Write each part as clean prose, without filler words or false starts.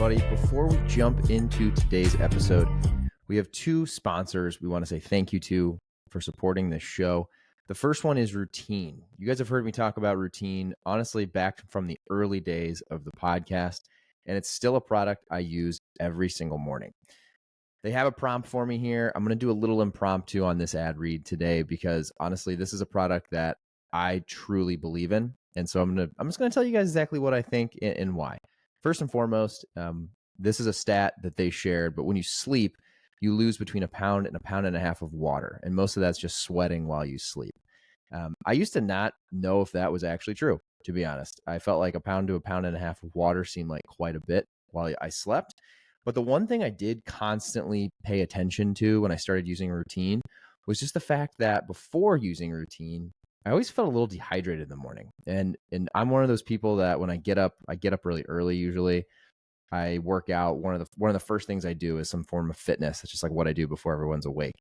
everybody. Before we jump into today's episode, we have two sponsors we want to say thank you to for supporting this show. The first one is Routine. You guys have heard me talk about Routine, honestly, back from the early days of the podcast, and it's still a product I use every single morning. They have a prompt for me here. I'm going to do a little impromptu on this ad read today because honestly, this is a product that I truly believe in. And so I'm just going to tell you guys exactly what I think and why. First and foremost, this is a stat that they shared, but when you sleep, you lose between a pound and a half of water. And most of that's just sweating while you sleep. I used to not know if that was actually true, to be honest. I felt like a pound to a pound and a half of water seemed like quite a bit while I slept. But the one thing I did constantly pay attention to when I started using Routine was just the fact that before using Routine, I always felt a little dehydrated in the morning. And I'm one of those people that when I get up really early usually. I work out. One of the first things I do is some form of fitness. It's just like what I do before everyone's awake.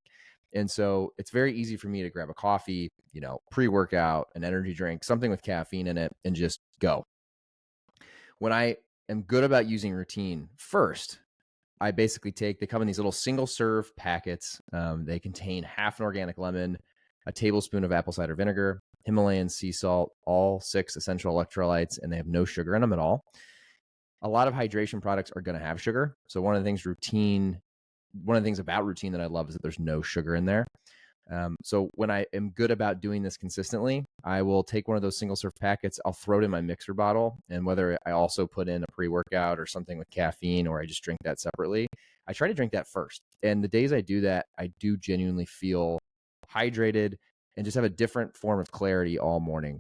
And so it's very easy for me to grab a coffee, pre-workout, an energy drink, something with caffeine in it, and just go. When I am good about using Routine, first, I basically they come in these little single serve packets. They contain half an organic lemon, a tablespoon of apple cider vinegar, Himalayan sea salt, all 6 essential electrolytes, and they have no sugar in them at all. A lot of hydration products are going to have sugar. So one of the things about Routine that I love is that there's no sugar in there. So when I am good about doing this consistently, I will take one of those single serve packets, I'll throw it in my mixer bottle, and whether I also put in a pre-workout or something with caffeine or I just drink that separately, I try to drink that first. And the days I do that, I do genuinely feel hydrated and just have a different form of clarity all morning.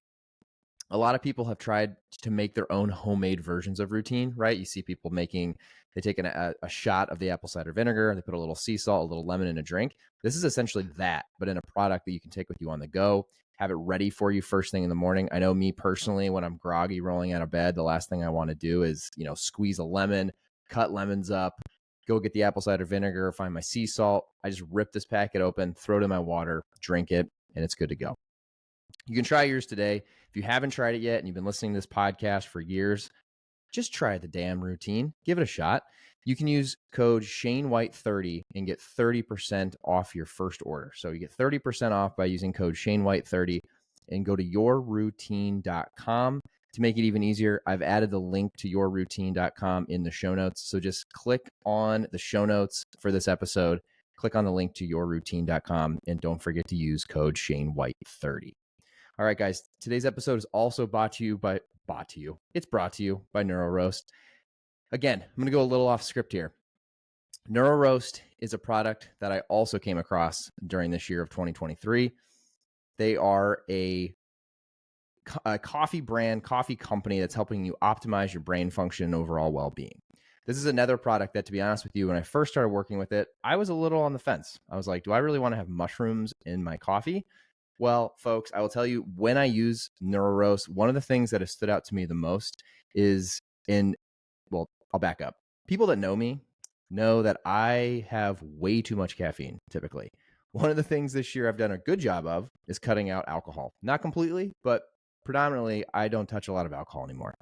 A lot of people have tried to make their own homemade versions of Routine, right? You see people they take a shot of the apple cider vinegar, they put a little sea salt, a little lemon in a drink. This is essentially that, but in a product that you can take with you on the go, have it ready for you first thing in the morning. I know me personally, when I'm groggy rolling out of bed, the last thing I want to do is, squeeze a lemon, cut lemons up, go get the apple cider vinegar, find my sea salt. I just rip this packet open, throw it in my water, drink it, and it's good to go. You can try yours today. If you haven't tried it yet and you've been listening to this podcast for years, just try the damn Routine. Give it a shot. You can use code ShaneWhite30 and get 30% off your first order. So you get 30% off by using code ShaneWhite30 and go to yourroutine.com. To make it even easier, I've added the link to yourroutine.com in the show notes. So just click on the show notes for this episode, click on the link to yourroutine.com, and don't forget to use code ShaneWhite30. All right, guys, today's episode is also brought to you by NeuroRoast. Again, I'm going to go a little off script here. NeuroRoast is a product that I also came across during this year of 2023. They are a coffee company that's helping you optimize your brain function and overall well-being. This is another product that, to be honest with you, when I first started working with it, I was a little on the fence. I was like, do I really want to have mushrooms in my coffee? Well, folks, I will tell you, when I use NeuroRoast, one of the things that has stood out to me the most is I'll back up. People that know me know that I have way too much caffeine, typically. One of the things this year I've done a good job of is cutting out alcohol. Not completely, but predominantly, I don't touch a lot of alcohol anymore.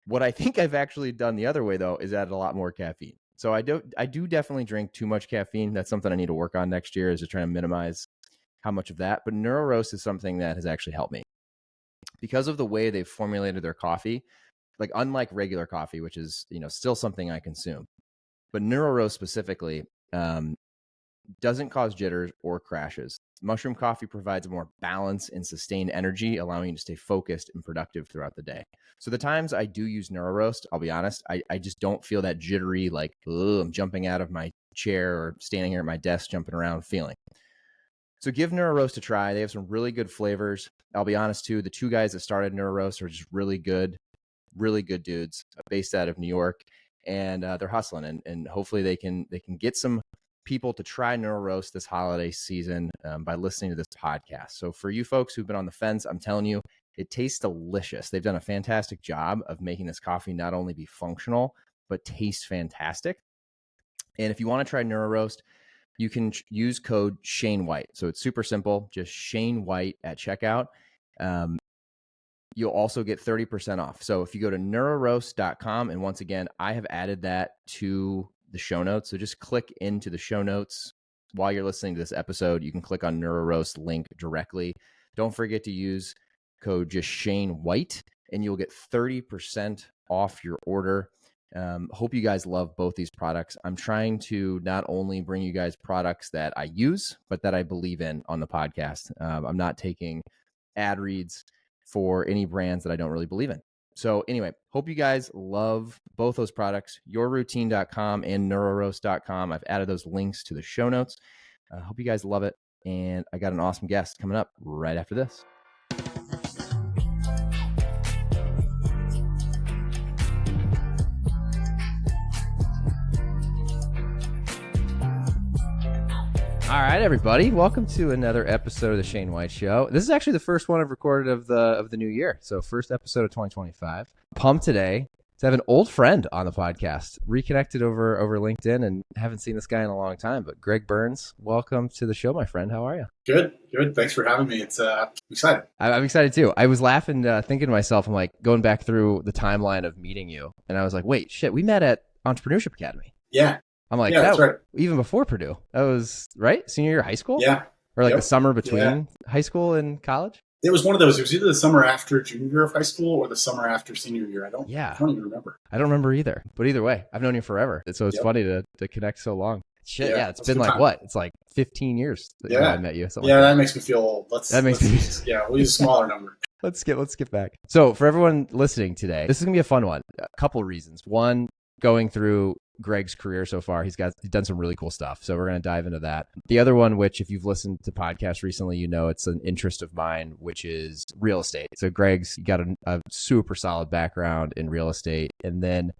What I think I've actually done the other way, though, is add a lot more caffeine. So I do definitely drink too much caffeine. That's something I need to work on next year, is to try to minimize how much of that. But NeuroRoast is something that has actually helped me because of the way they've formulated their coffee. Like, unlike regular coffee, which is, still something I consume, but NeuroRoast specifically doesn't cause jitters or crashes. Mushroom coffee provides more balance and sustained energy, allowing you to stay focused and productive throughout the day. So the times I do use NeuroRoast, I'll be honest, I just don't feel that jittery, like, I'm jumping out of my chair or standing here at my desk jumping around feeling. So give NeuroRoast a try. They have some really good flavors. I'll be honest too, the two guys that started NeuroRoast are just really good dudes based out of New York, and they're hustling, and hopefully they can get some people to try NeuroRoast this holiday season by listening to this podcast. So for you folks who've been on the fence, I'm telling you, it tastes delicious. They've done a fantastic job of making this coffee not only be functional, but taste fantastic. And if you want to try NeuroRoast, you can use code ShaneWhite. So it's super simple, just ShaneWhite at checkout. you'll also get 30% off. So if you go to neuroroast.com, and once again, I have added that to the show notes. So just click into the show notes while you're listening to this episode. You can click on NeuroRoast link directly. Don't forget to use code just Shane White, and you'll get 30% off your order. Hope you guys love both these products. I'm trying to not only bring you guys products that I use, but that I believe in on the podcast. I'm not taking ad reads for any brands that I don't really believe in. So anyway, hope you guys love both those products, yourroutine.com and neuroroast.com. I've added those links to the show notes. I hope you guys love it. And I got an awesome guest coming up right after this. All right, everybody. Welcome to another episode of the Shane White Show. This is actually the first one I've recorded of the new year. So first episode of 2025. Pumped today to have an old friend on the podcast. Reconnected over LinkedIn and haven't seen this guy in a long time. But Greg Burns, welcome to the show, my friend. How are you? Good. Thanks for having me. It's exciting. I'm excited too. I was laughing, thinking to myself, I'm like going back through the timeline of meeting you. And I was like, wait, shit, we met at Entrepreneurship Academy. Yeah. I'm like, that's right. Even before Purdue. That was, right? Senior year of high school? Yeah. Or like the summer between high school and college? It was one of those. It was either the summer after junior year of high school or the summer after senior year. I don't even remember. I don't remember either. But either way, I've known you forever. So it's funny to connect so long. Shit, it's been like, what? It's like 15 years that I met you. That makes me feel old. We'll use a smaller number. Let's skip back. So for everyone listening today, this is going to be a fun one. A couple reasons. One, going through Greg's career so far, he's done some really cool stuff. So we're going to dive into that. The other one, which if you've listened to podcasts recently, you know it's an interest of mine, which is real estate. So Greg's got a super solid background in real estate. And then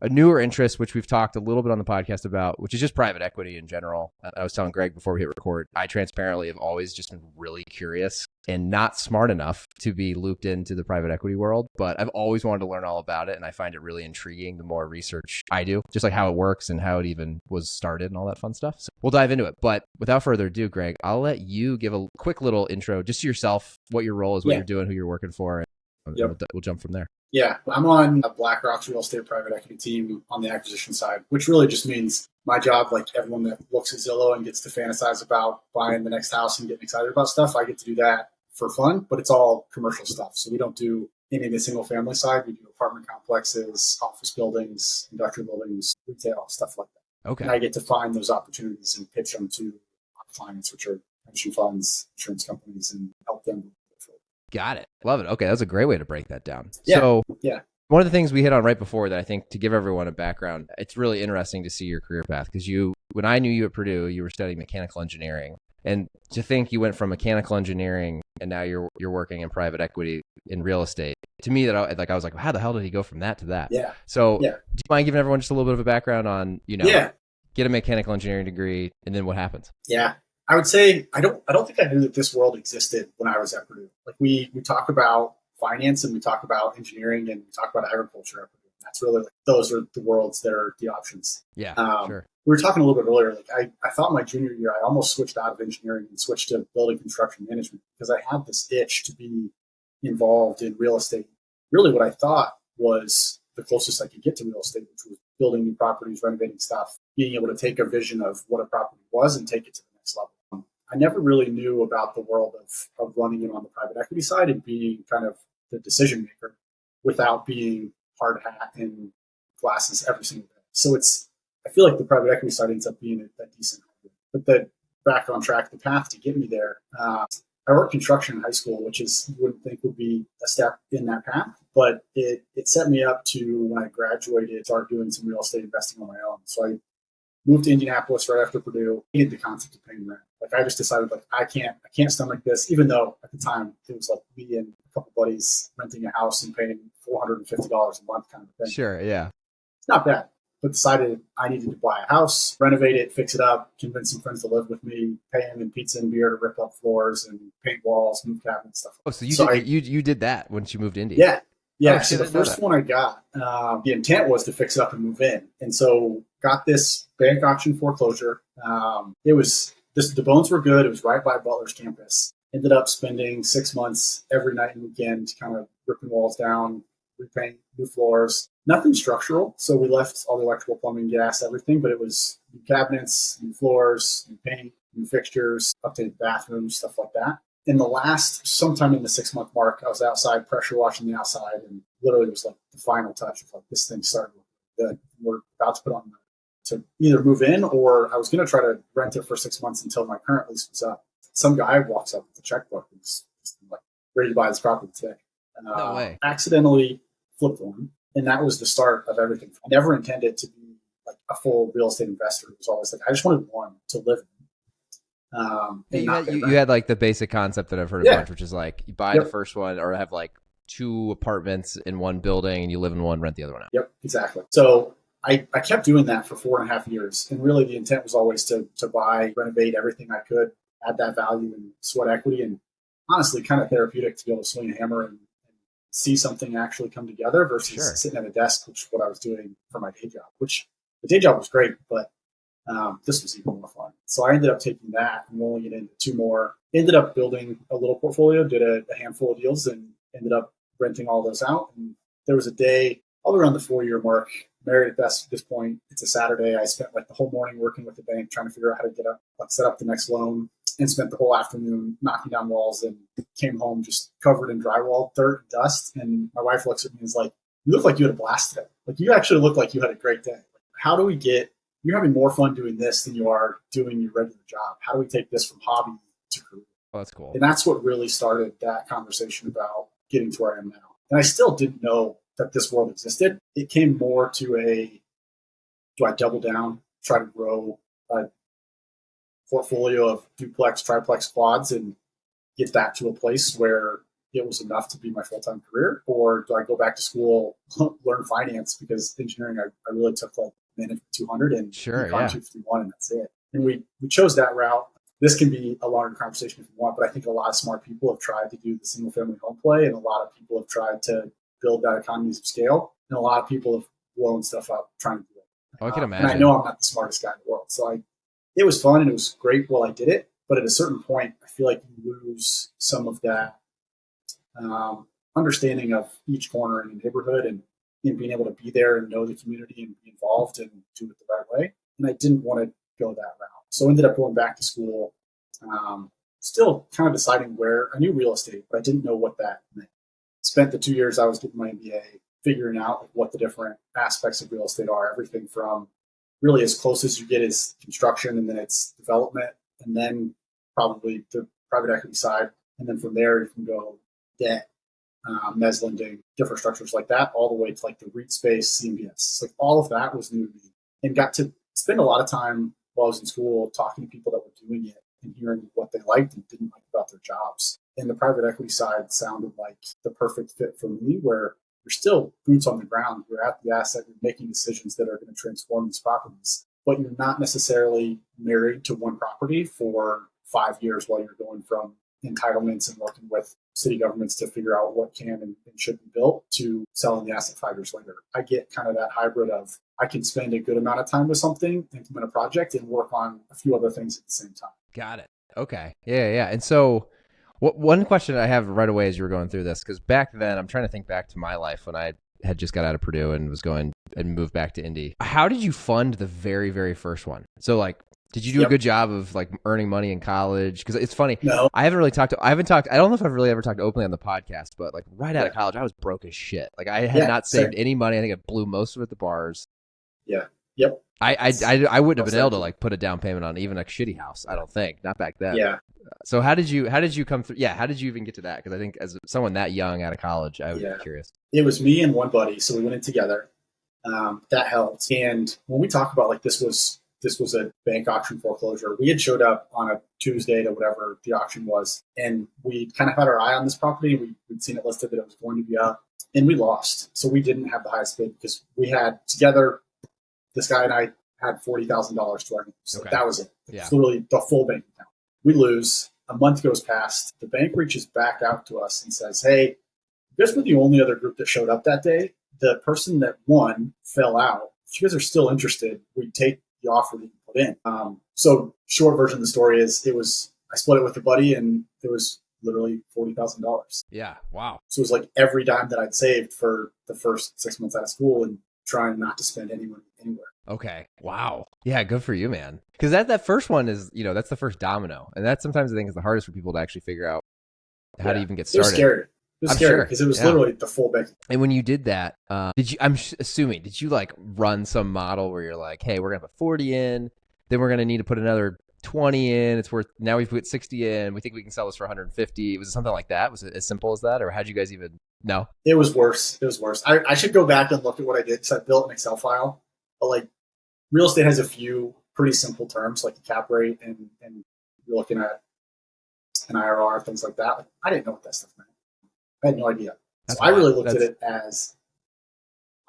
a newer interest, which we've talked a little bit on the podcast about, which is just private equity in general. I was telling Greg before we hit record, I transparently have always just been really curious and not smart enough to be looped into the private equity world, but I've always wanted to learn all about it. And I find it really intriguing the more research I do, just like how it works and how it even was started and all that fun stuff. So we'll dive into it. But without further ado, Greg, I'll let you give a quick little intro just to yourself, what your role is, what you're doing, who you're working for, and we'll jump from there. Yeah, I'm on BlackRock's real estate private equity team on the acquisition side, which really just means my job, like everyone that looks at Zillow and gets to fantasize about buying the next house and getting excited about stuff, I get to do that for fun, but it's all commercial stuff. So we don't do any of the single family side. We do apartment complexes, office buildings, industrial buildings, retail, stuff like that. Okay. And I get to find those opportunities and pitch them to our clients, which are pension funds, insurance companies, and help them. Got it. Love it. Okay, that's a great way to break that down. Yeah. So one of the things we hit on right before that I think to give everyone a background, it's really interesting to see your career path because when I knew you at Purdue, you were studying mechanical engineering. And to think you went from mechanical engineering and now you're working in private equity in real estate, to me I was like, how the hell did he go from that to that? Yeah. So do you mind giving everyone just a little bit of a background on, get a mechanical engineering degree and then what happens? Yeah. I would say I don't think I knew that this world existed when I was at Purdue. Like we talk about finance and we talk about engineering and we talk about agriculture at Purdue. That's really those are the worlds that are the options. Yeah, sure. We were talking a little bit earlier. Like I thought my junior year I almost switched out of engineering and switched to building construction management because I had this itch to be involved in real estate. Really, what I thought was the closest I could get to real estate, which was building new properties, renovating stuff, being able to take a vision of what a property was and take it to the next level. I never really knew about the world of running it on the private equity side and being kind of the decision maker without being hard hat and glasses every single day. So I feel like the private equity side ends up being a decent hybrid. But back on track, the path to get me there, I worked construction in high school, which you wouldn't think would be a step in that path, but it set me up to, when I graduated, start doing some real estate investing on my own. So I moved to Indianapolis right after Purdue, hated the concept of paying rent. Like I just decided I can't stomach this, even though at the time it was like me and a couple buddies renting a house and paying $450 a month kind of thing. Sure, yeah. It's not bad, but decided I needed to buy a house, renovate it, fix it up, convince some friends to live with me, pay them in pizza and beer to rip up floors and paint walls, move cabinets, stuff like that. So you did that once you moved to India? Yeah. Yeah, oh, so the first one I got, the intent was to fix it up and move in. And so got this bank auction foreclosure. The bones were good. It was right by Butler's campus. Ended up spending 6 months every night and weekend, kind of ripping walls down, repaint, new floors. Nothing structural. So we left all the electrical, plumbing, gas, everything, but it was new cabinets, new floors, new paint, new fixtures, updated bathrooms, stuff like that. In the last, sometime in the 6 month mark, I was outside pressure washing the outside, and literally it was like the final touch of like, this thing's starting to look good. We're about to put on to either move in, or I was going to try to rent it for 6 months until my current lease was up. Some guy walks up with a checkbook and is like, ready to buy this property today. No way. Accidentally flipped one. And that was the start of everything. I never intended to be like a full real estate investor. It was always like, I just wanted one to live in. You had like the basic concept that I've heard a bunch, which is like you buy the first one or have like 2 apartments in one building and you live in one, rent the other one out. Yep, exactly. So I kept doing that for 4.5 years. And really the intent was always to buy, renovate everything I could, add that value and sweat equity. And honestly, kind of therapeutic to be able to swing a hammer and see something actually come together versus sitting at a desk, which is what I was doing for my day job, which the day job was great, but this was even more fun. So I ended up taking that and rolling it into 2 more, ended up building a little portfolio, did a handful of deals and ended up renting all those out. And there was a day all around the 4-year mark, married at this point. It's a Saturday. I spent like the whole morning working with the bank, trying to figure out how to get up, like set up the next loan, and spent the whole afternoon knocking down walls and came home just covered in drywall, dirt, and dust. And my wife looks at me and is like, you look like you had a blast today. Like you actually look like you had a great day. How do we get, you're having more fun doing this than you are doing your regular job. How do we take this from hobby to career? Oh, that's cool. And that's what really started that conversation about getting to where I am now. And I still didn't know that this world existed. It came more to do I double down, try to grow a portfolio of duplex, triplex quads and get that to a place where it was enough to be my full-time career? Or do I go back to school, learn finance? Because engineering, I really took like management 200 and Econ 251, and that's it. And we chose that route. This can be a longer conversation if you want, but I think a lot of smart people have tried to do the single-family home play, and a lot of people have tried to build that economies of scale, and a lot of people have blown stuff up trying to do it. Oh, I can imagine. And I know I'm not the smartest guy in the world, so it was fun and it was great while I did it. But at a certain point, I feel like you lose some of that understanding of each corner in the neighborhood and being able to be there and know the community and be involved and do it the right way. And I didn't want to go that route. So I ended up going back to school, still kind of deciding where. I knew real estate, but I didn't know what that meant. Spent the 2 years I was getting my MBA figuring out what the different aspects of real estate are, everything from really as close as you get is construction, and then it's development, and then probably the private equity side. And then from there, you can go debt, mezz lending, different structures like that, all the way to like the REIT space, CMBS. Like all of that was new to me, and got to spend a lot of time while I was in school talking to people that were doing it and hearing what they liked and didn't like about their jobs. And the private equity side sounded like the perfect fit for me, where you're still boots on the ground. You're at the asset. You're making decisions that are going to transform these properties, but you're not necessarily married to one property for 5 years while you're going from entitlements and working with city governments to figure out what can and should be built to selling the asset 5 years later. I get kind of that hybrid of I can spend a good amount of time with something, implement a project, and work on a few other things at the same time. Got it. Okay. Yeah. And so one question I have right away as you were going through this, because back then, I'm trying to think back to my life when I had just got out of Purdue and was going and moved back to Indy. How did you fund the very, very first one? So like, did you do a good job of like earning money in college? Because it's funny. No. I haven't talked. I don't know if I've really ever talked openly on the podcast, but like right out of college, I was broke as shit. Like I had not saved any money. I think I blew most of it at the bars. Yeah. Yep. I wouldn't have been able to like put a down payment on even a shitty house. I don't think, not back then. Yeah. So how did you come through? Yeah. How did you even get to that? Because I think as someone that young out of college, I would be curious. It was me and one buddy. So we went in together. That helped. And when we talk about like, this was a bank auction foreclosure. We had showed up on a Tuesday to whatever the auction was. And we kind of had our eye on this property. We'd seen it listed that it was going to be up, and we lost. So we didn't have the highest bid because we had together, this guy and I had $40,000 to our name. So that was it. It was literally the full bank account. We lose. A month goes past. The bank reaches back out to us and says, hey, you guys were the only other group that showed up that day. The person that won fell out. If you guys are still interested, we'd take the offer that you put in. So short version of the story is I split it with a buddy, and it was literally $40,000. Yeah. Wow. So it was like every dime that I'd saved for the first 6 months out of school and trying not to spend any money anywhere. Okay. Wow. Yeah. Good for you, man. Because that first one is, that's the first domino. And that sometimes I think is the hardest for people to actually figure out how to even get started. It was scary. It was scary because it was literally the full bank. And when you did that, I'm assuming, did you like run some model where you're like, hey, we're going to put 40 in, then we're going to need to put another 20 in. It's worth, now we've put 60 in. We think we can sell this for 150. Was it something like that? Was it as simple as that? Or how'd you guys even know? It was worse. It was worse. I should go back and look at what I did. So I built an Excel file, but like real estate has a few pretty simple terms like the cap rate and you're looking at an IRR, things like that. Like, I didn't know what that stuff meant. I had no idea. So I really looked at it as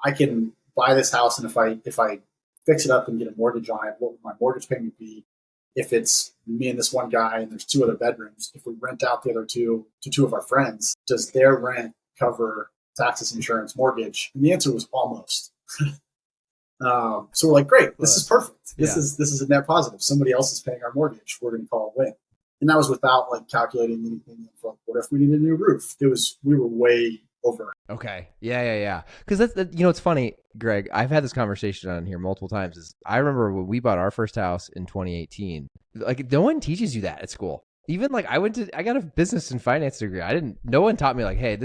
I can buy this house, and if I fix it up and get a mortgage on it, what would my mortgage payment be? If it's me and this one guy and there's 2 other bedrooms, if we rent out the other 2 to 2 of our friends, does their rent cover taxes, insurance, mortgage? And the answer was almost. So we're like, great, this is perfect. This is a net positive. Somebody else is paying our mortgage. We're going to call it a win. And that was without like calculating anything. Like, what if we needed a new roof? We were way over. Okay. Yeah. Because that's it's funny, Greg. I've had this conversation on here multiple times. Is I remember when we bought our first house in 2018. Like no one teaches you that at school. Even like I got a business and finance degree. No one taught me like, hey,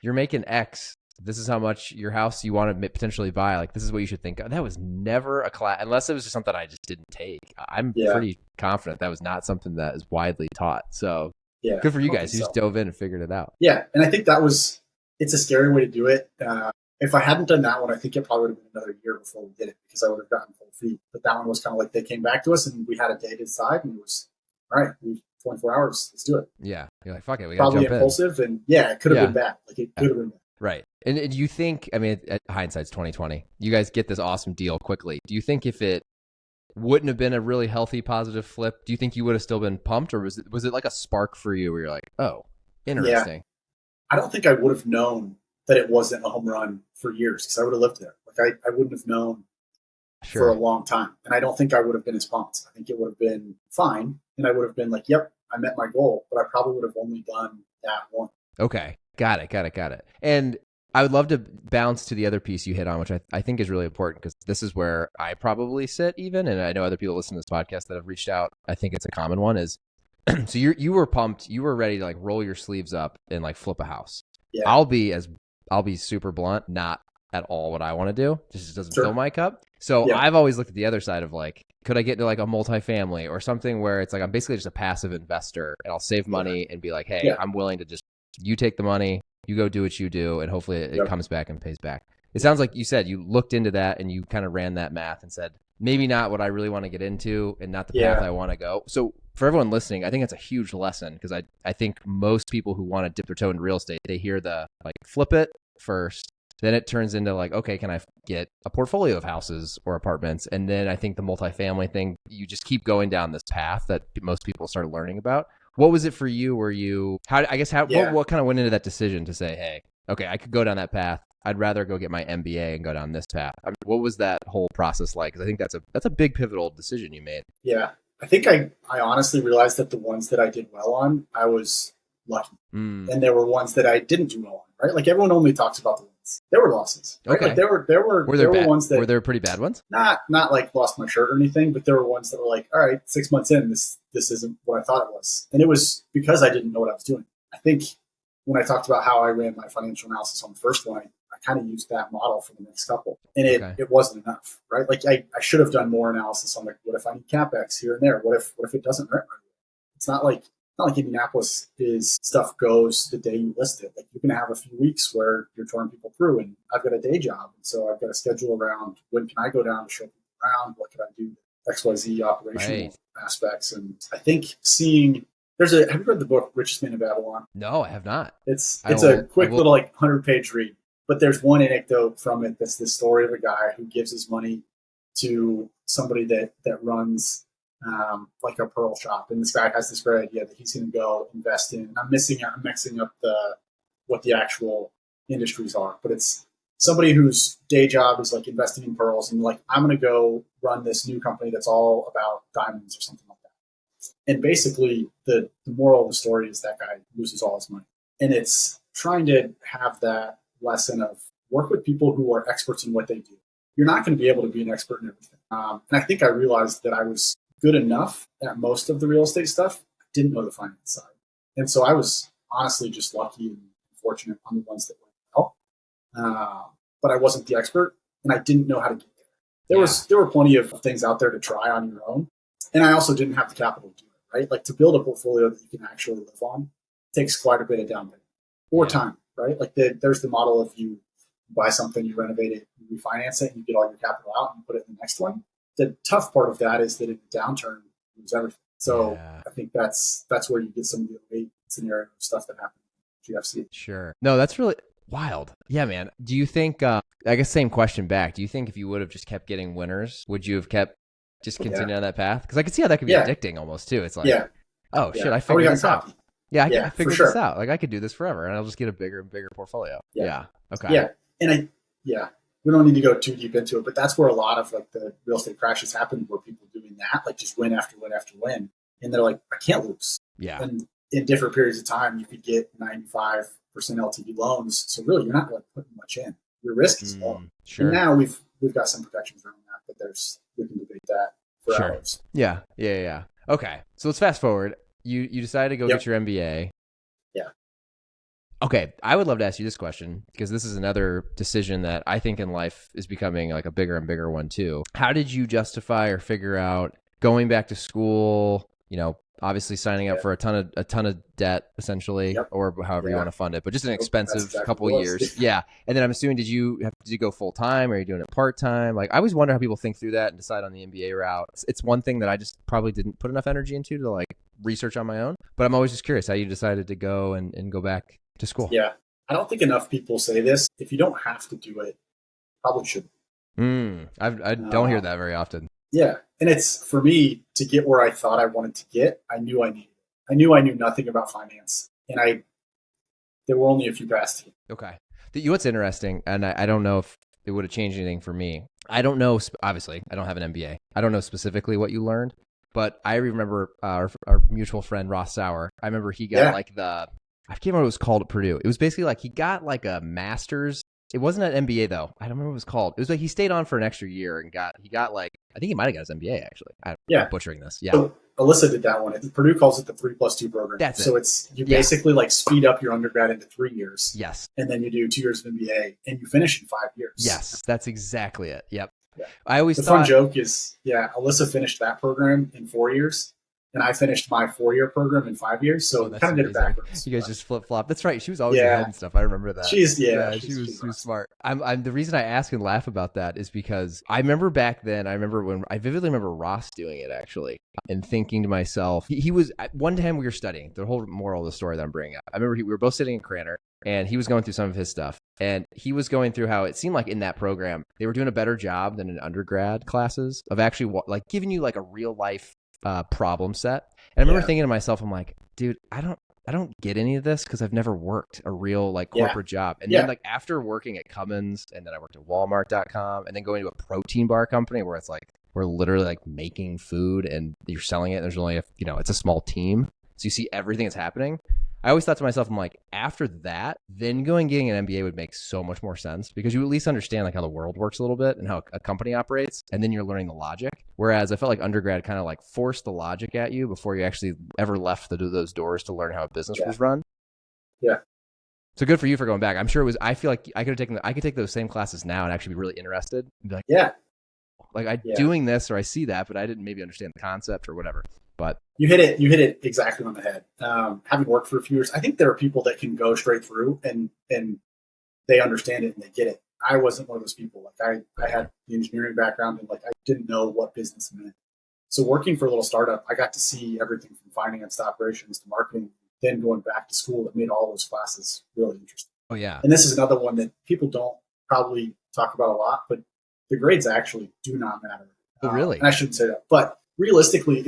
you're making X. This is how much your house you want to potentially buy. Like, this is what you should think of. That was never a class, unless it was just something I just didn't take. I'm pretty confident that was not something that is widely taught. So good for you guys. You just dove in and figured it out. Yeah. And I think it's a scary way to do it. If I hadn't done that one, I think it probably would have been another year before we did it because I would have gotten cold feet. But that one was kind of like they came back to us and we had a day to decide and it was, all right, we 24 hours, let's do it. Yeah. You're like, fuck it. We got to jump impulsive in. And it could have been bad. Like it could have been bad. Right. And do you think, I mean, hindsight's 2020, you guys get this awesome deal quickly. Do you think if it wouldn't have been a really healthy, positive flip, do you think you would have still been pumped, or was it like a spark for you where you're like, oh, interesting? Yeah. I don't think I would have known that it wasn't a home run for years because I would have lived there. Like I wouldn't have known for a long time. And I don't think I would have been as pumped. I think it would have been fine. And I would have been like, yep, I met my goal, but I probably would have only done that one. Okay. Got it. And I would love to bounce to the other piece you hit on, which I think is really important because this is where I probably sit even. And I know other people listen to this podcast that have reached out. I think it's a common one is, so you were pumped. You were ready to like roll your sleeves up and like flip a house. Yeah. I'll be super blunt, not at all what I want to do. Just doesn't fill my cup. So I've always looked at the other side of like, could I get into like a multifamily or something where it's like, I'm basically just a passive investor and I'll save money and be like, hey, I'm willing to just, you take the money, you go do what you do, and hopefully it comes back and pays back. It sounds like you said you looked into that and you kind of ran that math and said, maybe not what I really want to get into and not the path I want to go. So for everyone listening, I think that's a huge lesson because I think most people who want to dip their toe into real estate, they hear the like flip it first. Then it turns into like, okay, can I get a portfolio of houses or apartments? And then I think the multifamily thing, you just keep going down this path that most people start learning about. What was it for you? What kind of went into that decision to say, hey, okay, I could go down that path. I'd rather go get my MBA and go down this path. I mean, what was that whole process like? Because I think that's a big pivotal decision you made. Yeah, I think I honestly realized that the ones that I did well on, I was lucky. And there were ones that I didn't do well on, right? Like everyone only talks about the wins. There were losses, right? Okay. Like there were ones that were there pretty bad ones? Not like lost my shirt or anything, but there were ones that were like, all right, 6 months in, this isn't what I thought it was. And it was because I didn't know what I was doing. I think when I talked about how I ran my financial analysis on the first one, I kind of used that model for the next couple. And it wasn't enough, right? Like I should have done more analysis on like, what if I need CapEx here and there? What if it doesn't rent right away? It's not like Indianapolis is stuff goes the day you list it. Like you're going to have a few weeks where you're touring people through, and I've got a day job. And so I've got a schedule around when can I go down to show people around? What can I do? XYZ operational aspects. And I think have you read the book Richest Man in Babylon? No, I have not. It's a quick little like 100-page read, but there's one anecdote from it that's the story of a guy who gives his money to somebody that runs like a pearl shop, and this guy has this great idea that he's going to go invest in. I'm mixing up what the actual industries are, but it's somebody whose day job is like investing in pearls, and like I'm going to go run this new company that's all about diamonds or something like that. And basically, the moral of the story is that guy loses all his money. And it's trying to have that lesson of work with people who are experts in what they do. You're not going to be able to be an expert in everything. And I think I realized that I was good enough at most of the real estate stuff. I didn't know the finance side. And so I was honestly just lucky and fortunate on the ones that went well. But I wasn't the expert, and I didn't know how to get there. There were plenty of things out there to try on your own. And I also didn't have the capital to do it, right? Like to build a portfolio that you can actually live on takes quite a bit of down payment or time, right? Like there's the model of you buy something, you renovate it, you refinance it, and you get all your capital out and put it in the next one. The tough part of that is that in a downturn, you lose everything. So I think that's where you get some of the rate scenario stuff that happened in GFC. Sure. No, that's really wild. Yeah, man. Do you think, I guess same question back. Do you think if you would have just kept getting winners, would you have kept just continuing on that path? Because I could see how that could be addicting almost too. It's like, oh shit, I figured this out. Yeah, I figured this out. Like I could do this forever and I'll just get a bigger and bigger portfolio. Yeah. Okay. Yeah. And we don't need to go too deep into it, but that's where a lot of like the real estate crashes happen, where people doing that, like just win after win after win. And they're like, I can't lose. Yeah. And in different periods of time, you could get 95% LTV loans. So really, you're not like putting much in. Your risk is low. Sure. And now we've got some protections around that, but we can debate that for hours. Yeah. Okay. So let's fast forward. You decided to go get your MBA. Yeah. Okay. I would love to ask you this question, because this is another decision that I think in life is becoming like a bigger and bigger one too. How did you justify or figure out going back to school, obviously signing up for a ton of debt essentially, or however you want to fund it, but just an expensive couple of years. Yeah. And then I'm assuming, did you go full time, or are you doing it part time? Like I always wonder how people think through that and decide on the MBA route. It's one thing that I just probably didn't put enough energy into to like research on my own, but I'm always just curious how you decided to go and go back to school. Yeah. I don't think enough people say this. If you don't have to do it, probably shouldn't. I don't hear that very often. Yeah. And it's for me to get where I thought I wanted to get. I knew I needed it. I knew I knew nothing about finance, and there were only a few paths to get. Okay. What's interesting, and I don't know if it would have changed anything for me. I don't know. Obviously, I don't have an MBA. I don't know specifically what you learned, but I remember our mutual friend Ross Sauer. I remember he got I can't remember what it was called at Purdue. It was basically like he got like a master's. It wasn't an MBA though. I don't remember what it was called. It was like he stayed on for an extra year and he got like, I think he might have got his MBA actually. I'm butchering this. Yeah. So Alyssa did that one. Purdue calls it the 3+2 program. That's it. So it's you basically like speed up your undergrad into 3 years. Yes. And then you do 2 years of MBA and you finish in 5 years. Yes, that's exactly it. Yep. Yeah. I always the fun joke is, Alyssa finished that program in 4 years. And I finished my 4-year program in 5 years, so we kind of did it backwards. You guys just flip flop. That's right. She was always ahead and stuff. I remember that. She was smart. I'm the reason I ask and laugh about that is because I remember back then. I vividly remember Ross doing it actually, and thinking to myself, he was one time we were studying. The whole moral of the story that I'm bringing up. I remember we were both sitting in Cranor, and he was going through some of his stuff, and he was going through how it seemed like in that program they were doing a better job than in undergrad classes of actually like giving you like a real life problem set. And I remember thinking to myself, I'm like, dude, I don't get any of this because I've never worked a real like corporate job. And then like after working at Cummins, and then I worked at Walmart.com, and then going to a protein bar company where it's like we're literally like making food and you're selling it. And there's only it's a small team, so you see everything that's happening. I always thought to myself, I'm like, after that, then getting an MBA would make so much more sense, because you at least understand like how the world works a little bit and how a company operates, and then you're learning the logic. Whereas I felt like undergrad kind of like forced the logic at you before you actually ever left those doors to learn how a business was run. Yeah. So good for you for going back. I'm sure it was. I feel like I could take those same classes now and actually be really interested. And be like, doing this, or I see that, but I didn't maybe understand the concept or whatever. But you hit it exactly on the head. Having worked for a few years, I think there are people that can go straight through and they understand it and they get it. I wasn't one of those people. Like I had the engineering background, and like I didn't know what business meant. So working for a little startup, I got to see everything from finance to operations to marketing. Then going back to school, that made all those classes really interesting. Oh yeah. And this is another one that people don't probably talk about a lot, but the grades actually do not matter. Oh, really? And I shouldn't say that, but realistically,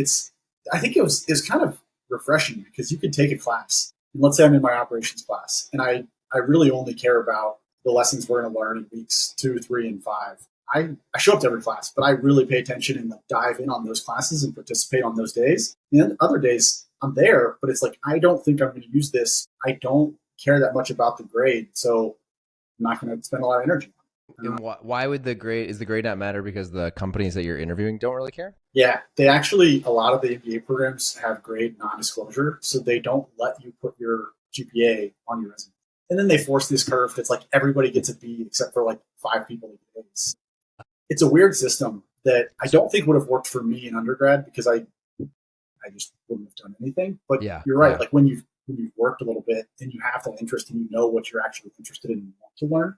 I think it was kind of refreshing, because you could take a class, and let's say I'm in my operations class, and I really only care about the lessons we're going to learn in weeks 2, 3, and 5. I show up to every class, but I really pay attention and like dive in on those classes and participate on those days. And then other days I'm there, but it's like, I don't think I'm going to use this. I don't care that much about the grade. So I'm not going to spend a lot of energy. And why would is the grade not matter because the companies that you're interviewing don't really care? Yeah, they actually, a lot of the MBA programs have grade non-disclosure. So they don't let you put your GPA on your resume. And then they force this curve that's like everybody gets a B except for like 5 people that get A's. It's a weird system that I don't think would have worked for me in undergrad because I just wouldn't have done anything. But you're right. Like when you've worked a little bit and you have that interest and you know what you're actually interested in and want to learn,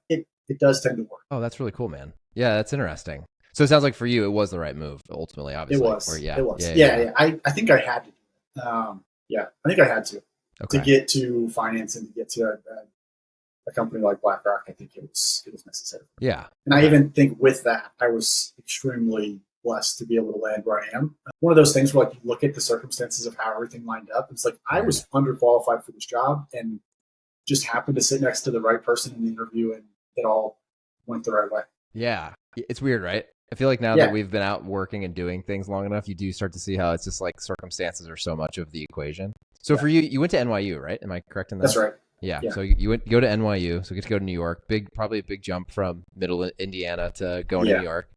it does tend to work. Oh, that's really cool, man. Yeah, that's interesting. So it sounds like for you, it was the right move ultimately, obviously. It was. Or, It was. Yeah. I think I had to do it. I think I had to. Okay. To get to finance and to get to a company like BlackRock, I think it was necessary. Yeah. And I even think with that, I was extremely blessed to be able to land where I am. One of those things where like you look at the circumstances of how everything lined up. It's like I was underqualified for this job and just happened to sit next to the right person in the interview and it all went the right way. Yeah. It's weird, right? I feel like now that we've been out working and doing things long enough, you do start to see how it's just like circumstances are so much of the equation. So for you went to NYU, right? Am I correct in that? That's right. Yeah. So you go to NYU, so you get to go to New York. Probably a big jump from middle Indiana to going to New York.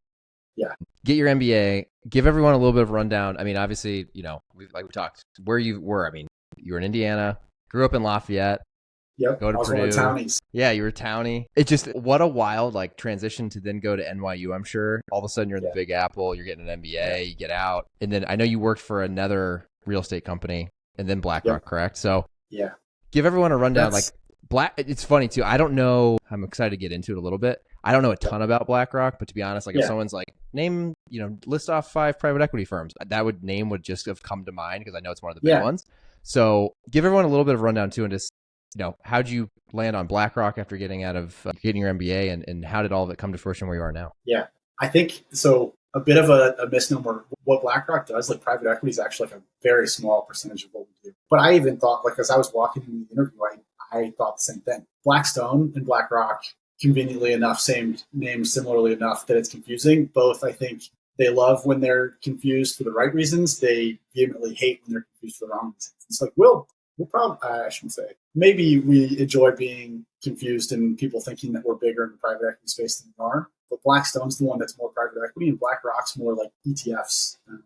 Yeah. Get your MBA. Give everyone a little bit of rundown. I mean, obviously, we talked where you were. I mean, you were in Indiana, grew up in Lafayette. Yep. Go to Purdue. One of the townies. Yeah, you were townie. It just what a wild like transition to then go to NYU. I'm sure all of a sudden you're in the Big Apple. You're getting an MBA. You get out, and then I know you worked for another real estate company, and then BlackRock, correct? So give everyone a rundown. It's funny too. I don't know. I'm excited to get into it a little bit. I don't know a ton about BlackRock, but to be honest, like if someone's like list off 5 private equity firms, that name would just have come to mind because I know it's one of the big ones. So give everyone a little bit of rundown too, and just how'd you land on BlackRock after getting out of getting your MBA, and how did all of it come to fruition where you are now? Yeah, I think so. A bit of a misnomer. What BlackRock does, like private equity, is actually like a very small percentage of what we do. But I even thought, like as I was walking in the interview, I thought the same thing. Blackstone and BlackRock, conveniently enough, same name, similarly enough that it's confusing. Both, I think, they love when they're confused for the right reasons. They vehemently hate when they're confused for the wrong reasons. It's like, we'll probably, I shouldn't say, maybe we enjoy being confused and people thinking that we're bigger in the private equity space than we are. But Blackstone's the one that's more private equity, and BlackRock's more like ETFs and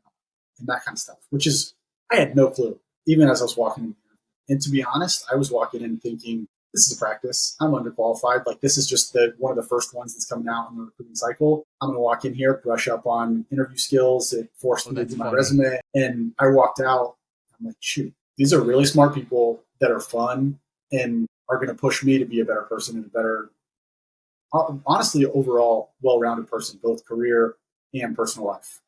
that kind of stuff, which is, I had no clue, even as I was walking in. And to be honest, I was walking in thinking, this is a practice. I'm underqualified. Like this is just one of the first ones that's coming out in the recruiting cycle. I'm going to walk in here, brush up on interview skills. It forced me to do my resume. And I walked out. I'm like, shoot, these are really smart people that are fun and are going to push me to be a better person and a better, honestly, overall well-rounded person, both career and personal life.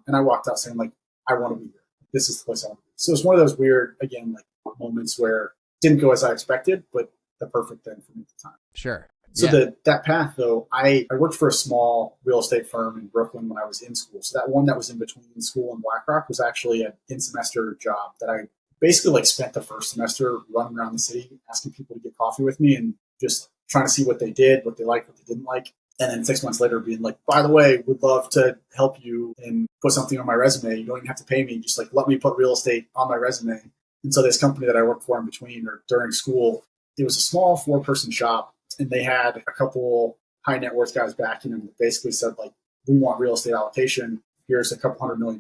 And I walked out saying, like, I want to be here. This is the place I want to be. So it's one of those weird, again, like moments where it didn't go as I expected, but the perfect thing for me at the time. Sure. So that path, though, I worked for a small real estate firm in Brooklyn when I was in school. So that one that was in between school and BlackRock was actually an in-semester job that I basically like spent the first semester running around the city, asking people to get coffee with me and just trying to see what they did, what they liked, what they didn't like. And then 6 months later being like, by the way, would love to help you and put something on my resume. You don't even have to pay me. Just like, let me put real estate on my resume. And so this company that I worked for in between or during school, it was a small 4-person shop. And they had a couple high net worth guys backing them that basically said, like, we want real estate allocation. Here's a couple $100 million.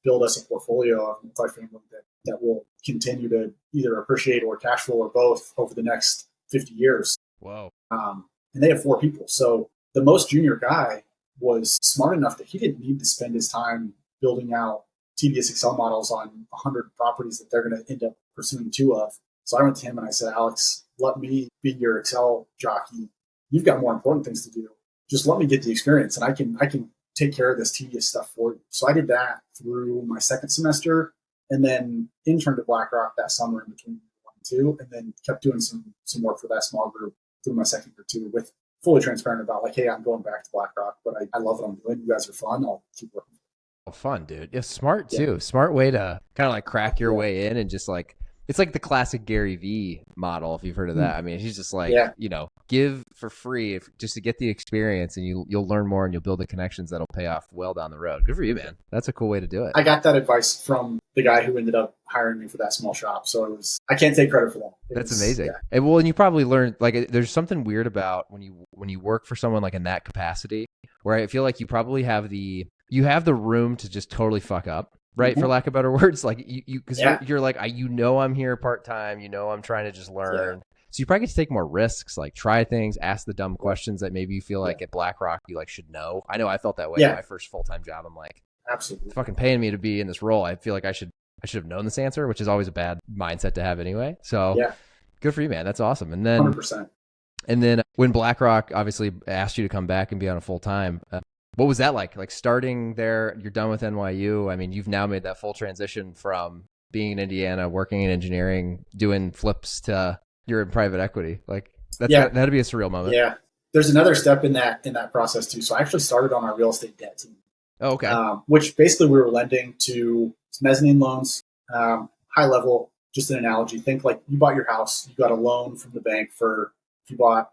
Build us a portfolio of multifamily that will continue to either appreciate or cash flow or both over the next 50 years. Wow. And they had 4 people. So the most junior guy was smart enough that he didn't need to spend his time building out tedious Excel models on 100 properties that they're going to end up pursuing 2 of. So I went to him and I said, Alex, let me be your Excel jockey. You've got more important things to do. Just let me get the experience and I can take care of this tedious stuff for you. So I did that through my second semester and then interned at BlackRock that summer in between 1 and 2, and then kept doing some work for that small group through my second year too, with fully transparent about like, hey, I'm going back to BlackRock, but I love what I'm doing. You guys are fun. I'll keep working. Oh, fun, dude. It's smart too. Smart way to kind of like crack your way in and just like, It's like the classic Gary V model, if you've heard of that. I mean, he's just like, Yeah. give for free just to get the experience, and you'll learn more and you'll build the connections that'll pay off well down the road. Good for you, man. That's a cool way to do it. I got that advice from the guy who ended up hiring me for that small shop. So I can't take credit for that. That's amazing. Yeah. And you probably learned, like, there's something weird about when you work for someone like in that capacity, where I feel like you probably have the room to just totally fuck up. Right, for lack of better words, like because you're like, I'm here part time, I'm trying to just learn, so you probably get to take more risks, like try things, ask the dumb questions that maybe you feel like at BlackRock you like should know. I know I felt that way in my first full time job. I'm like, absolutely, it's fucking paying me to be in this role. I feel like I should have known this answer, which is always a bad mindset to have anyway. So good for you, man. That's awesome. And then 100%. And then when BlackRock obviously asked you to come back and be on a full time. What was that like? Like starting there, you're done with NYU. I mean, you've now made that full transition from being in Indiana, working in engineering, doing flips to you're in private equity. Like that'd be a surreal moment. Yeah. There's another step in that process too. So I actually started on our real estate debt team. Oh, okay. Which basically we were lending to mezzanine loans, high level, just an analogy. Think like you bought your house, you got a loan from the bank if you bought,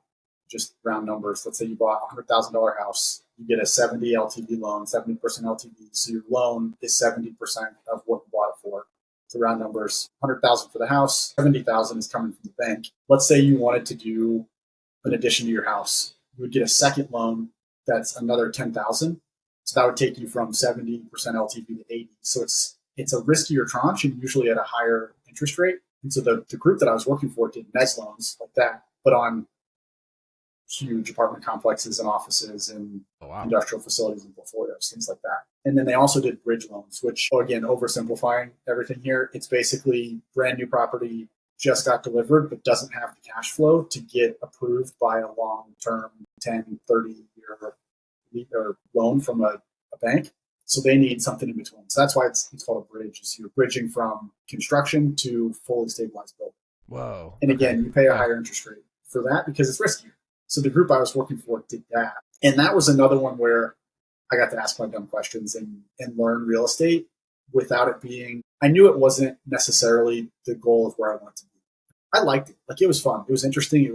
just round numbers, let's say you bought a $100,000 house, you get a 70 LTV loan, 70% LTV. So your loan is 70% of what you bought it for. So round numbers, 100,000 for the house, 70,000 is coming from the bank. Let's say you wanted to do an addition to your house. You would get a second loan that's another 10,000. So that would take you from 70% LTV to 80. So it's a riskier tranche and usually at a higher interest rate. And so the group that I was working for did mezz loans like that, but on huge apartment complexes and offices and industrial facilities and portfolios, things like that. And then they also did bridge loans, which, again, oversimplifying everything here, it's basically brand new property, just got delivered, but doesn't have the cash flow to get approved by a long-term 10, 30-year loan from a bank. So they need something in between. So that's why it's called a bridge. Is you're bridging from construction to fully stabilized building. Whoa. And again, you pay a higher interest rate for that because it's riskier. So the group I was working for did that. And that was another one where I got to ask my dumb questions and learn real estate without it being, I knew it wasn't necessarily the goal of where I wanted to be. I liked it. Like it was fun. It was interesting.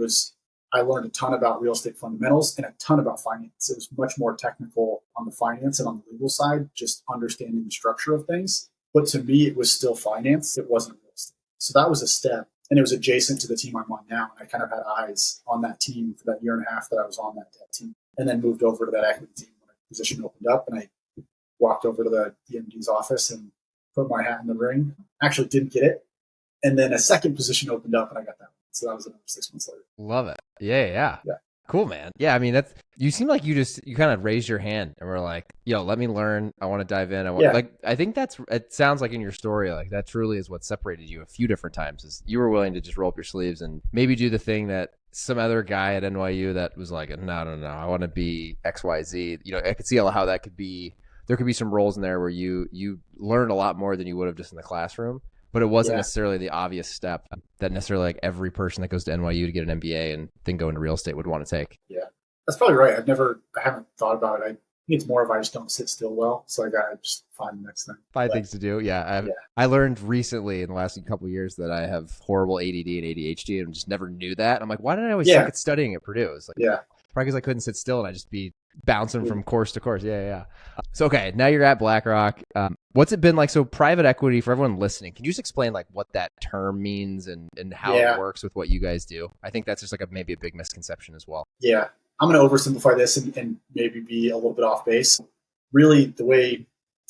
I learned a ton about real estate fundamentals and a ton about finance. It was much more technical on the finance and on the legal side, just understanding the structure of things. But to me, it was still finance. It wasn't real estate. So that was a step. And it was adjacent to the team I'm on now. And I kind of had eyes on that team for that year and a half that I was on that team. And then moved over to that equity team when a position opened up. And I walked over to the MD's office and put my hat in the ring. Actually didn't get it. And then a second position opened up and I got that one. So that was another 6 months later. Love it. Yeah. Cool, man. Yeah, I mean, you seem like you kind of raised your hand and were like, yo, let me learn. I want to dive in. I think it sounds like in your story, like that truly is what separated you a few different times is you were willing to just roll up your sleeves and maybe do the thing that some other guy at NYU that was like, no, I want to be XYZ. I could see how that could be. There could be some roles in there where you learned a lot more than you would have just in the classroom. But it wasn't necessarily the obvious step that necessarily like every person that goes to NYU to get an MBA and then go into real estate would want to take. Yeah, that's probably right. I haven't thought about it. I think it's more of I just don't sit still well. So I got to just find the next thing. Find things to do. Yeah. I learned recently in the last couple of years that I have horrible ADD and ADHD and just never knew that. I'm like, why did I always suck at studying at Purdue? It's like, probably because I couldn't sit still and I'd just be bouncing from course to course. Yeah. So, okay, now you're at BlackRock. What's it been like? So private equity, for everyone listening, can you just explain like what that term means and how it works with what you guys do? I think that's just like maybe a big misconception as well. Yeah. I'm going to oversimplify this and maybe be a little bit off base. Really, the way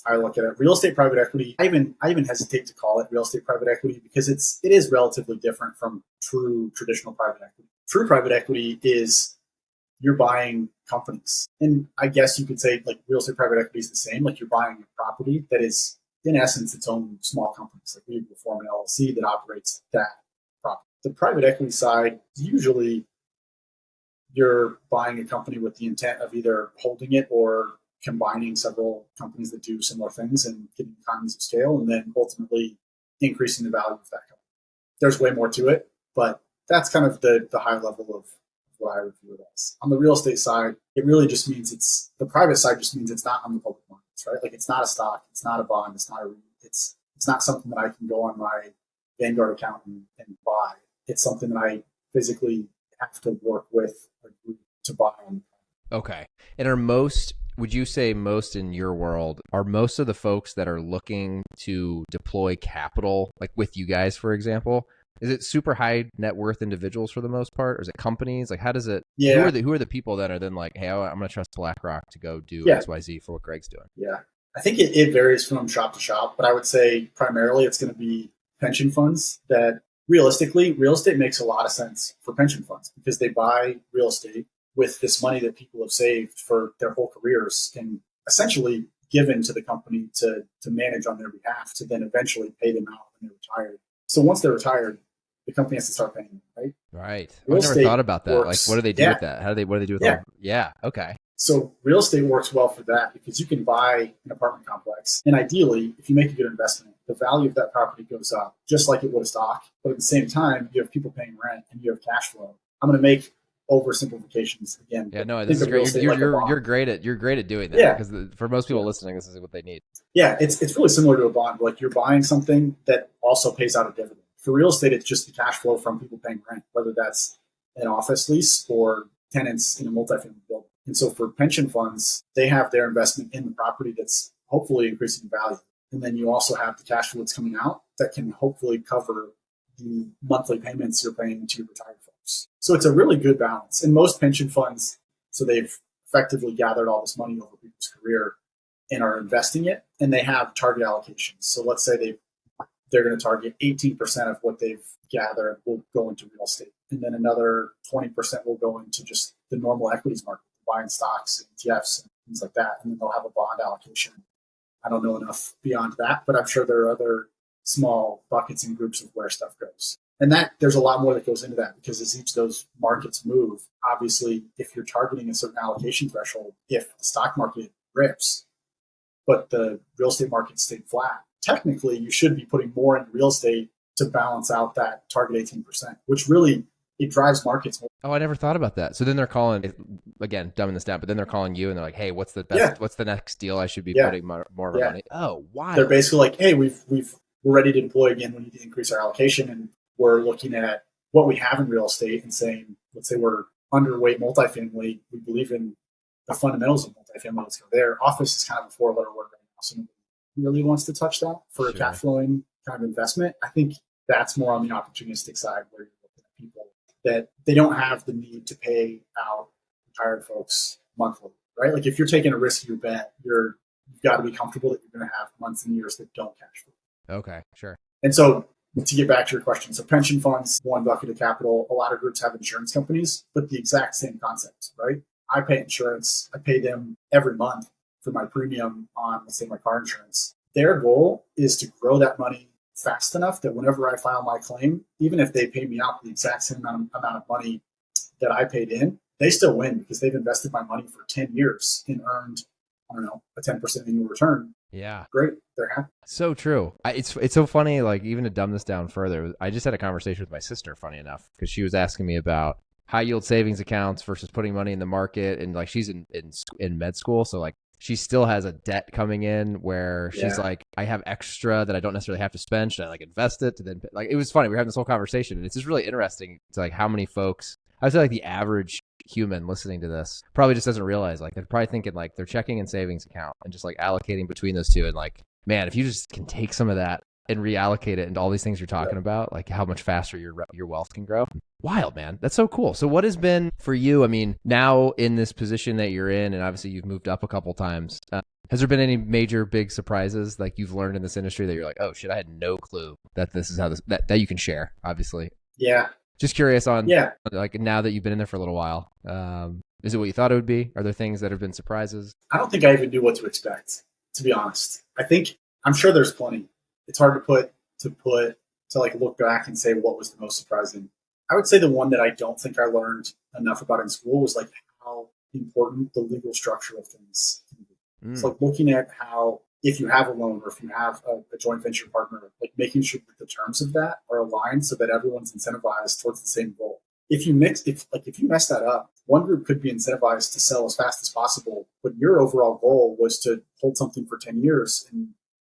I look at it, real estate private equity, I even hesitate to call it real estate private equity because it is relatively different from true traditional private equity. True private equity is you're buying companies. And I guess you could say like real estate private equity is the same. Like you're buying a property that is in essence its own small companies. Like we would form an LLC that operates that property. The private equity side, usually you're buying a company with the intent of either holding it or combining several companies that do similar things and getting economies of scale and then ultimately increasing the value of that company. There's way more to it, but that's kind of the high level of what I would view it as. On the real estate side, it really just means the private side just means it's not on the public markets, right? Like it's not a stock, it's not a bond, it's not it's not something that I can go on my Vanguard account and buy. It's something that I physically have to work with a group to buy on. Okay. And would you say most in your world, are most of the folks that are looking to deploy capital, like with you guys, for example, is it super high net worth individuals for the most part, or is it companies? Like, how does it? Yeah. Who are the people that are then like, hey, I'm going to trust BlackRock to go do Yeah. XYZ for what Greg's doing? Yeah. I think it varies from shop to shop, but I would say primarily it's going to be pension funds that realistically, real estate makes a lot of sense for pension funds because they buy real estate with this money that people have saved for their whole careers and essentially given to the company to manage on their behalf to then eventually pay them out when they're retired. So once they're retired, the company has to start paying them, right? Right. Real I've never estate thought about that. works. Like, what do they do with that? What do they do with all? Yeah. Okay. So real estate works well for that because you can buy an apartment complex. And ideally, if you make a good investment, the value of that property goes up just like it would a stock. But at the same time, you have people paying rent and you have cash flow. I'm going to make oversimplifications again. Yeah, no, this is great. You're great at doing that. Yeah. Because for most people listening, this is what they need. Yeah, it's really similar to a bond. Like you're buying something that also pays out a dividend. For real estate, it's just the cash flow from people paying rent, whether that's an office lease or tenants in a multifamily building. And so for pension funds, they have their investment in the property that's hopefully increasing in value. And then you also have the cash flow that's coming out that can hopefully cover the monthly payments you're paying to your retired folks. So it's a really good balance. And most pension funds, so they've effectively gathered all this money over people's career and are investing it, and they have target allocations. So let's say they're going to target 18% of what they've gathered will go into real estate. And then another 20% will go into just the normal equities market, buying stocks and ETFs and things like that. And then they'll have a bond allocation. I don't know enough beyond that, but I'm sure there are other small buckets and groups of where stuff goes. And that there's a lot more that goes into that because as each of those markets move, obviously, if you're targeting a certain allocation threshold, if the stock market rips, but the real estate market stayed flat, technically you should be putting more into real estate to balance out that target 18%, which really it drives markets more. Oh, I never thought about that. So then they're calling, again, dumbing this down, but then they're calling you and they're like, hey, what's the best, what's the next deal I should be putting more of our money? Oh, wow. They're basically like, hey, we're ready to deploy again. We need to increase our allocation. And we're looking at what we have in real estate and saying, let's say we're underweight multifamily. We believe in the fundamentals of multifamily. Let's go there. Office is kind of a 4-letter word right now. So nobody really wants to touch that for a cash flowing kind of investment. I think that's more on the opportunistic side where you're looking at people that they don't have the need to pay out retired folks monthly, right? Like if you're taking a riskier bet, you've got to be comfortable that you're going to have months and years that don't cash flow. Okay, sure. And so to get back to your question, so pension funds, one bucket of capital, a lot of groups have insurance companies, but the exact same concept, right? I pay insurance. I pay them every month for my premium on, let's say, my car insurance. Their goal is to grow that money fast enough that whenever I file my claim, even if they pay me out the exact same amount of money that I paid in, they still win because they've invested my money for 10 years and earned, I don't know, a 10% annual return. Yeah. Great. They're happy. So true. It's so funny, like even to dumb this down further, I just had a conversation with my sister, funny enough, because she was asking me about high yield savings accounts versus putting money in the market. And like she's in med school. So like she still has a debt coming in where she's like, I have extra that I don't necessarily have to spend. Should I like invest it to then like, it was funny. We were having this whole conversation and it's just really interesting to like how many folks, I would say like the average human listening to this probably just doesn't realize, like they're probably thinking like their checking and savings account and just like allocating between those two. And like, man, if you just can take some of that and reallocate it into all these things you're talking about, like how much faster your wealth can grow. Wild, man. That's so cool. So what has been for you, I mean, now in this position that you're in, and obviously you've moved up a couple times, has there been any major big surprises like you've learned in this industry that you're like, oh shit, I had no clue that this is how that you can share, obviously? Yeah. Just curious on like now that you've been in there for a little while, is it what you thought it would be? Are there things that have been surprises? I don't think I even knew what to expect, to be honest. I'm sure there's plenty. It's hard to like look back and say what was the most surprising. I would say the one that I don't think I learned enough about in school was like how important the legal structure of things can be. It's like looking at how if you have a loan or if you have a joint venture partner, like making sure that the terms of that are aligned so that everyone's incentivized towards the same goal. If you mess that up, one group could be incentivized to sell as fast as possible, but your overall goal was to hold something for 10 years and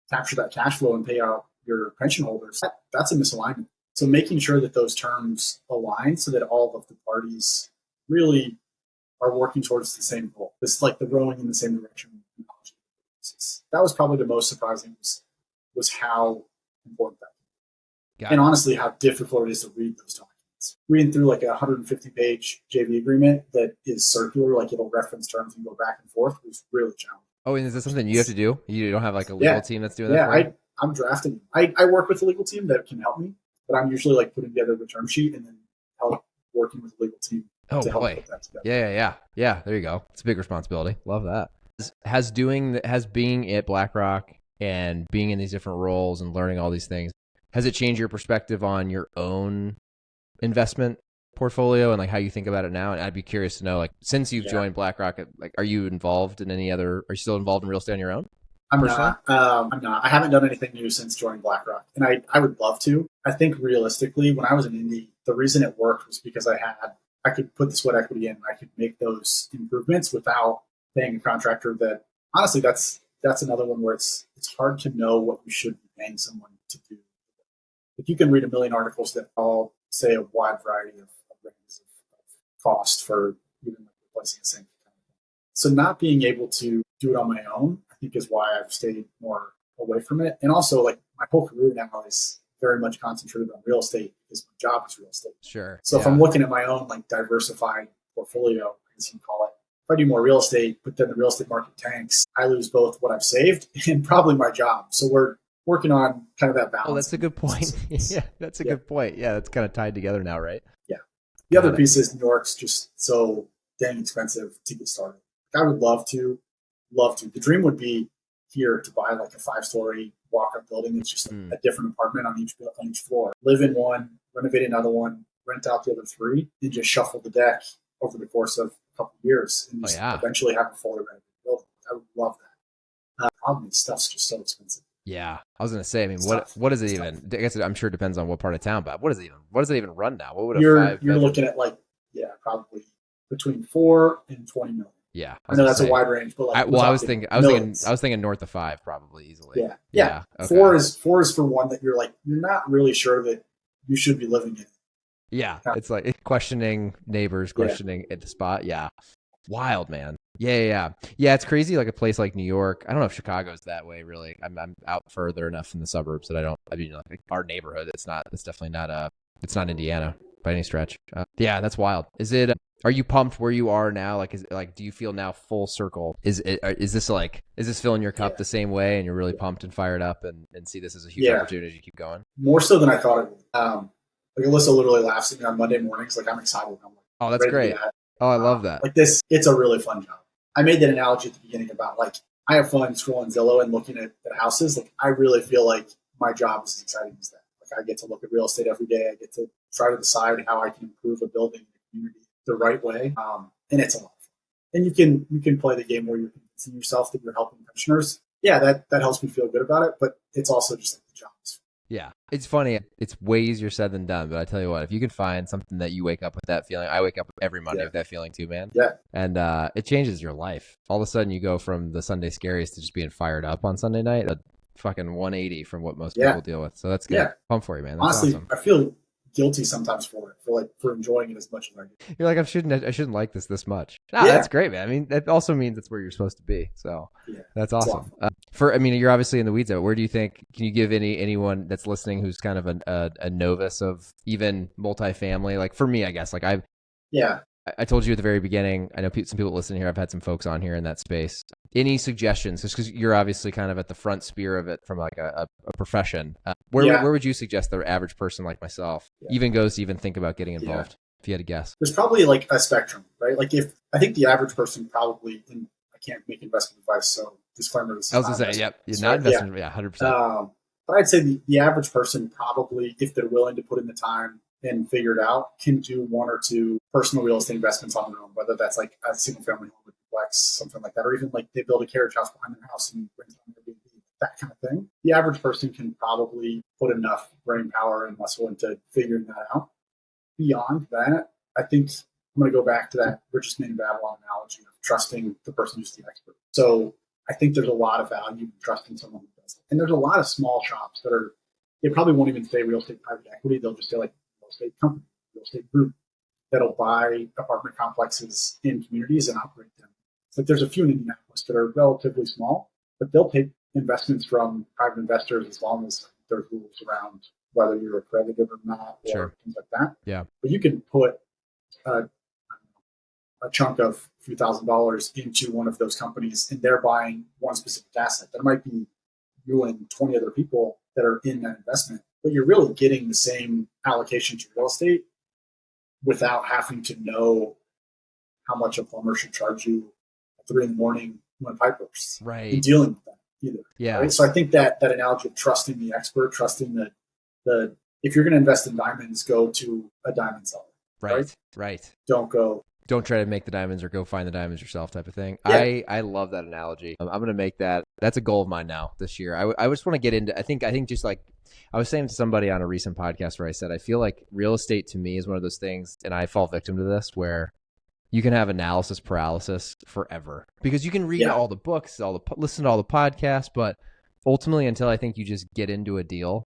capture that cash flow and pay out your pension holders, that's a misalignment. So making sure that those terms align so that all of the parties really are working towards the same goal. It's like the rowing in the same direction. That was probably the most surprising was how important that was. And honestly, how difficult it is to read those documents. Reading through like a 150-page JV agreement that is circular, like it'll reference terms and go back and forth, was really challenging. Oh, and is this something you have to do? You don't have like a legal team that's doing that for you? I'm drafting. I work with a legal team that can help me, but I'm usually like putting together the term sheet and then working with the legal team to help put that together. Yeah. There you go. It's a big responsibility. Love that. Has being at BlackRock and being in these different roles and learning all these things, has it changed your perspective on your own investment portfolio and like how you think about it now? And I'd be curious to know, like, since you've joined BlackRock, like, are you still involved in real estate on your own? I'm not. I haven't done anything new since joining BlackRock, and I would love to. I think realistically, when I was in Indy, the reason it worked was because I could put the sweat equity in, and I could make those improvements without paying a contractor. That honestly, that's another one where it's hard to know what you should be paying someone to do. If you can read a million articles that all say a wide variety of ranges of cost for even replacing the same kind of thing. So not being able to do it on my own, I think, is why I've stayed more away from it. And also, like, my whole career now is very much concentrated on real estate because my job is real estate. Sure. So if I'm looking at my own like diversified portfolio, as you can call it, if I do more real estate, but then the real estate market tanks, I lose both what I've saved and probably my job. So we're working on kind of that balance. Oh, that's a good point. Yeah, that's a good point. Yeah, that's kind of tied together now, right? Yeah. The other piece is New York's just so dang expensive to get started. I would love to. The dream would be here to buy like a 5-story walk-up building. It's just a different apartment on each floor. Live in one, renovate another one, rent out the other 3, and just shuffle the deck over the course of a couple of years and eventually have a fully renovated building. I would love that. The problem is stuff's just so expensive. Yeah, I was gonna say. I mean, what is it even? I guess I'm sure it depends on what part of town, but what does it even run now? What would you're looking at like probably between 4 and 20 million. Yeah, I know that's a wide range, but like I was thinking north of 5 probably easily. Yeah. Okay. 4 is for one that you're not really sure that you should be living in. Yeah, it's like questioning neighbors, questioning at the spot. Yeah, wild, man. Yeah. It's crazy. Like a place like New York. I don't know if Chicago's that way. Really, I'm out further enough in the suburbs that I don't. I mean, like our neighborhood. It's definitely not. It's not Indiana by any stretch. Yeah, that's wild. Is it? Are you pumped where you are now? Like, do you feel now full circle? Is this filling your cup the same way, and you're really pumped and fired up, and see this as a huge opportunity to keep going? More so than I thought it would. Like Alyssa literally laughs at me on Monday mornings. Like I'm excited. I'm like, oh, that's great. Oh, I love that. Like this, it's a really fun job. I made that analogy at the beginning about like I have fun scrolling Zillow and looking at houses. Like I really feel like my job is as exciting as that. Like I get to look at real estate every day. I get to try to decide how I can improve a building in the community the right way, and it's a lot of fun. And you can play the game where you're convincing yourself that you're helping pensioners. Yeah, that helps me feel good about it. But it's also just like the job is fun. Yeah, it's funny. It's way easier said than done. But I tell you what, if you can find something that you wake up with that feeling, I wake up every Monday with that feeling too, man. Yeah. And it changes your life. All of a sudden, you go from the Sunday scaries to just being fired up on Sunday night. A fucking 180 from what most people deal with. So that's good. Yeah. Pump for you, man. That's honestly awesome. I feel guilty sometimes for it, for enjoying it as much as I do. You're like, I shouldn't like this much. No, that's great, man. I mean, that also means that's where you're supposed to be. So that's awesome. You're obviously in the weeds of it. Where do you think, can you give anyone that's listening who's kind of a novice of even multifamily? Like for me, I guess, like I told you at the very beginning, I know some people listening here, I've had some folks on here in that space. Any suggestions? Just because you're obviously kind of at the front spear of it from like a profession. Where would you suggest the average person like myself even goes to even think about getting involved? If you had to guess. There's probably like a spectrum, right? Like I think the average person probably, and I can't make investment advice, so disclaimer. This is I was going to say, not investment, 100%. But I'd say the average person probably, if they're willing to put in the time and figure it out, can do 1 or 2 personal real estate investments on their own, whether that's like a single family home with duplex, something like that, or even like they build a carriage house behind their house and rent it on Airbnb, that kind of thing. The average person can probably put enough brain power and muscle into figuring that out. Beyond that, I think I'm going to go back to that richest man in Babylon analogy of trusting the person who's the expert. So I think there's a lot of value in trusting someone who does it. And there's a lot of small shops that are they probably won't even say real estate private equity. They'll just say like real estate company, real estate group that'll buy apartment complexes in communities and operate them. It's like there's a few in Indianapolis that are relatively small, but they'll take investments from private investors as long as there's rules around whether you're accredited or not, or things like that. Yeah. But you can put a chunk of a few $1,000s into one of those companies, and they're buying one specific asset. There might be you and 20 other people that are in that investment, but you're really getting the same allocation to real estate without having to know how much a plumber should charge you at 3 in the morning when pipe bursts. Right. And dealing with that either. Yeah. Right? So I think that analogy of trusting the expert, trusting the if you're going to invest in diamonds, go to a diamond seller. Right. Don't try to make the diamonds or go find the diamonds yourself type of thing. Yeah. I love that analogy. I'm going to make that. That's a goal of mine now this year. I just want to get into, I think just like I was saying to somebody on a recent podcast where I said, I feel like real estate to me is one of those things, and I fall victim to this, where you can have analysis paralysis forever because you can read all the books, listen to all the podcasts, but ultimately until I think you just get into a deal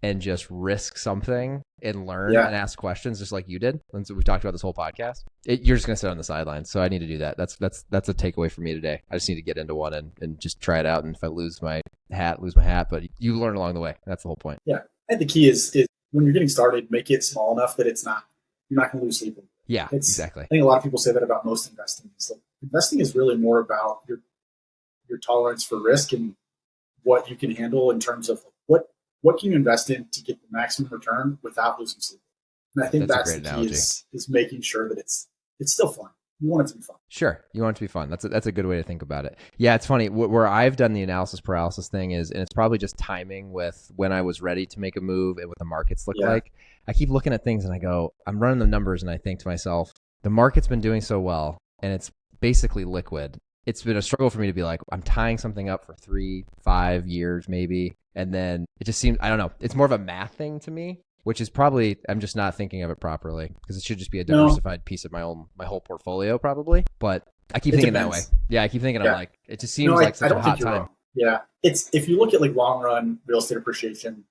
and just risk something and learn and ask questions just like you did. And so we've talked about this whole podcast. You're just going to sit on the sidelines. So I need to do that. That's a takeaway for me today. I just need to get into one and just try it out. And if I lose my hat, but you learn along the way. That's the whole point. Yeah. And the key is when you're getting started, make it small enough that you're not going to lose sleep. Yeah, exactly. I think a lot of people say that about most investing. So investing is really more about your tolerance for risk and what you can handle in terms of what can you invest in to get the maximum return without losing sleep. And I think that's the key is making sure that it's still fun. You want it to be fun. Sure. You want it to be fun. That's a good way to think about it. Yeah, it's funny. Where I've done the analysis paralysis thing is, and it's probably just timing with when I was ready to make a move and what the markets look like. I keep looking at things and I go, I'm running the numbers and I think to myself, the market's been doing so well and it's basically liquid. It's been a struggle for me to be like, I'm tying something up for 3-5 years maybe. And then it just seems, I don't know, it's more of a math thing to me, which is probably, I'm just not thinking of it properly because it should just be a diversified piece of my whole portfolio probably. But I keep thinking that way. Yeah, I keep thinking I'm like, it just seems like such a hot time. Wrong. Yeah. It's, if you look at like long run real estate appreciation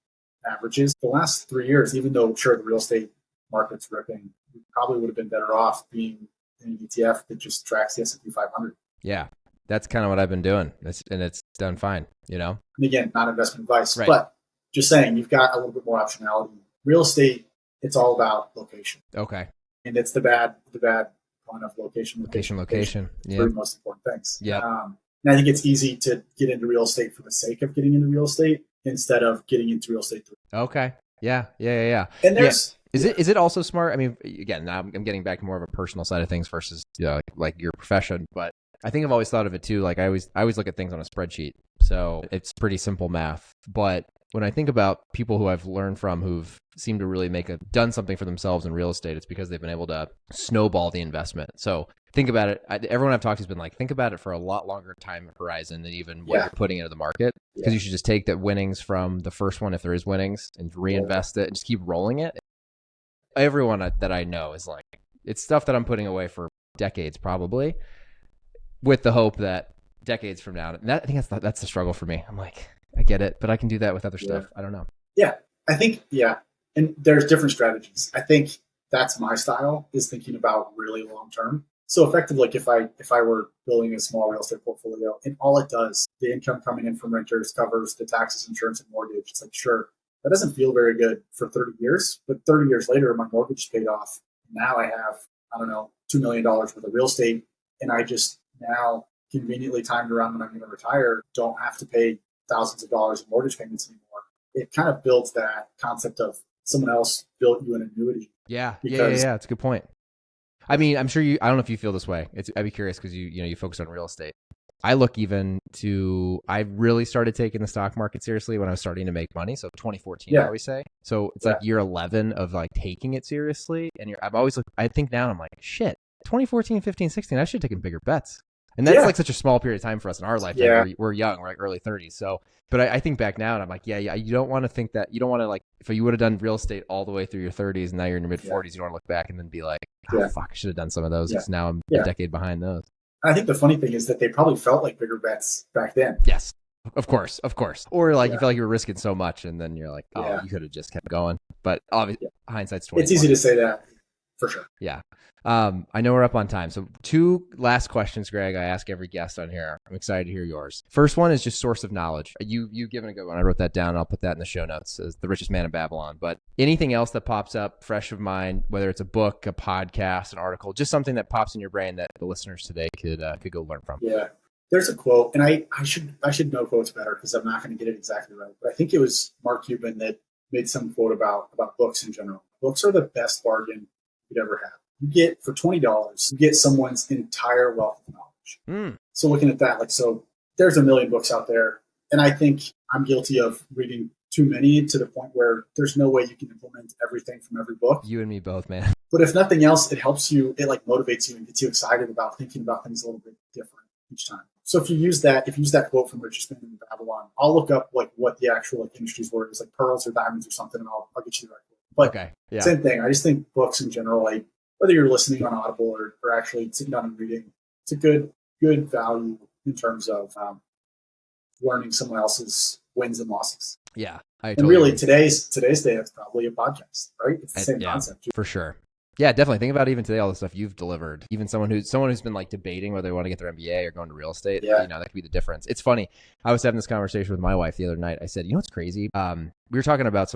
averages, the last 3 years, even though sure the real estate market's ripping, we probably would have been better off being in an ETF that just tracks the S&P 500. Yeah. That's kind of what I've been doing. And it's done fine, you know? And again, not investment advice, but just saying you've got a little bit more optionality. Real estate, it's all about location. Okay. And it's the bad one of location. Yeah. Three most important things. Yeah. And I think it's easy to get into real estate for the sake of getting into real estate instead of getting into real estate. Okay. Yeah. And there's... Is it also smart? I mean, again, now I'm getting back to more of a personal side of things versus like your profession, but I think I've always thought of it too. Like I always look at things on a spreadsheet. So it's pretty simple math. But when I think about people who I've learned from who've seemed to really done something for themselves in real estate, it's because they've been able to snowball the investment. So think about it. Everyone I've talked to has been like, think about it for a lot longer time horizon than even what you're putting into the market. Because you should just take the winnings from the first one, if there is winnings, and reinvest it and just keep rolling it. Everyone that I know is like, it's stuff that I'm putting away for decades probably, with the hope that decades from now, I think that's the struggle for me. I'm like, I get it, but I can do that with other stuff. I don't know. Yeah, I think, and there's different strategies. I think that's my style, is thinking about really long term. So effectively, like if I were building a small real estate portfolio and all it does, the income coming in from renters covers the taxes, insurance, and mortgage, it's like, sure, that doesn't feel very good for 30 years, but 30 years later, my mortgage is paid off. Now I have, I don't know, $2 million worth of real estate, and I just now conveniently timed around when I'm going to retire, don't have to pay thousands of dollars in mortgage payments anymore. It kind of builds that concept of someone else built you an annuity. Yeah. It's a good point. I mean, I'm sure I don't know if you feel this way. I'd be curious because you focus on real estate. I really started taking the stock market seriously when I was starting to make money. So 2014, I always say. So it's like year 11 of like taking it seriously. And I think now I'm like, shit, 2014, 15, 16, I should have taken bigger bets. And that's like such a small period of time for us in our life. Yeah. We're young, we're like early 30s. So, but I think back now and I'm like, you don't want to think that, you don't want to like, if you would have done real estate all the way through your 30s and now you're in your mid 40s, you don't want to look back and then be like, fuck, I should have done some of those because now I'm a decade behind those. I think the funny thing is that they probably felt like bigger bets back then. Yes. of course. Or like you Yeah. felt like you were risking so much, and then you're like, oh, Yeah. you could have just kept going. But obviously, Yeah. hindsight's 20. It's easy to say that for sure. Yeah. I know we're up on time. So 2 last questions, Greg, I ask every guest on here. I'm excited to hear yours. First one is just source of knowledge. You've given a good one. I wrote that down. I'll put that in the show notes as the richest man in Babylon. But anything else that pops up fresh of mind, whether it's a book, a podcast, an article, just something that pops in your brain that the listeners today could go learn from. Yeah. There's a quote, and I should know quotes better because I'm not going to get it exactly right. But I think it was Mark Cuban that made some quote about books in general. Books are the best bargain you'd ever have. You get for $20, you get someone's entire wealth of knowledge. So looking at that, so there's a million books out there, and I think I'm guilty of reading too many to the point where there's no way you can implement everything from every book. You and me both, man. But if nothing else, it helps you. It motivates you and gets you excited about thinking about things a little bit different each time. So if you use that quote from Richest Man in Babylon, I'll look up what the actual industries were. It's like pearls or diamonds or something, and I'll get you the right quote. But okay, yeah. Same thing. I just think books in general, whether you're listening on Audible or actually sitting down and reading, it's a good value in terms of learning someone else's wins and losses. Yeah, and really today's day, it's probably a podcast, right? It's the same concept for sure. Yeah, definitely. Think about even today, all the stuff you've delivered. Even someone who's been like debating whether they want to get their MBA or go into real estate. Yeah. That could be the difference. It's funny. I was having this conversation with my wife the other night. I said, what's crazy? We were talking about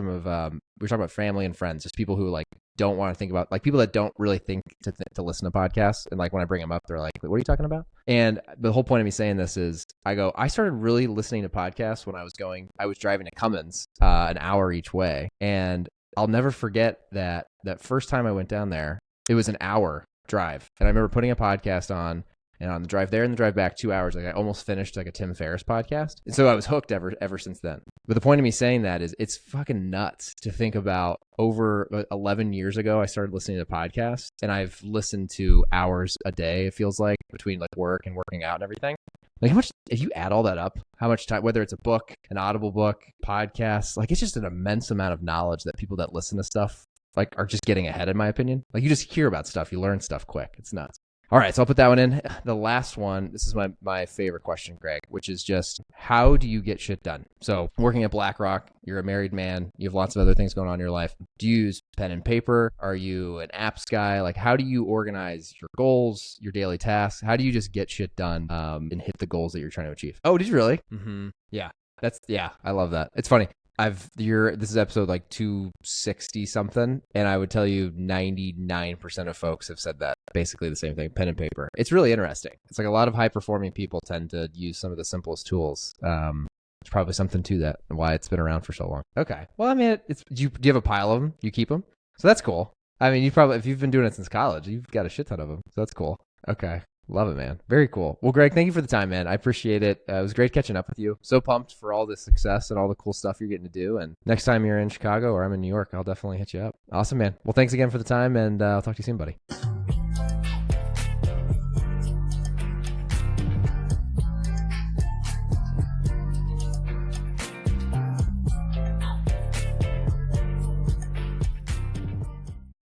family and friends, just people who don't want to think about, people that don't really think to listen to podcasts. And when I bring them up, they're like, what are you talking about? And the whole point of me saying this is I started really listening to podcasts when I was driving to Cummins, an hour each way. And I'll never forget that first time I went down there, it was an hour drive. And I remember putting a podcast on, and on the drive there and the drive back 2 hours, I almost finished a Tim Ferriss podcast. And so I was hooked ever since then. But the point of me saying that is it's fucking nuts to think about. Over 11 years ago, I started listening to podcasts, and I've listened to hours a day, it feels like, between work and working out and everything. How much, if you add all that up, how much time, whether it's a book, an Audible book, podcasts, it's just an immense amount of knowledge that people that listen to stuff are just getting ahead, in my opinion. You just hear about stuff, you learn stuff quick. It's nuts. All right, so I'll put that one in. The last one, this is my favorite question, Greg, which is just, how do you get shit done? So working at BlackRock, you're a married man, you have lots of other things going on in your life. Do you use pen and paper? Are you an apps guy? How do you organize your goals, your daily tasks? How do you just get shit done and hit the goals that you're trying to achieve? Oh, did you really? Mm-hmm. Yeah, I love that. It's funny. This is episode 260 something, and I would tell you 99% of folks have said that, basically the same thing, pen and paper. It's really interesting. It's a lot of high performing people tend to use some of the simplest tools. There's probably something to that, and why it's been around for so long. Okay. Well, I mean, do you have a pile of them? Do you keep them? So that's cool. I mean, if you've been doing it since college, you've got a shit ton of them. So that's cool. Okay. Love it, man. Very cool. Well, Greg, thank you for the time, man. I appreciate it. It was great catching up with you. So pumped for all the success and all the cool stuff you're getting to do. And next time you're in Chicago or I'm in New York, I'll definitely hit you up. Awesome, man. Well, thanks again for the time, and I'll talk to you soon, buddy.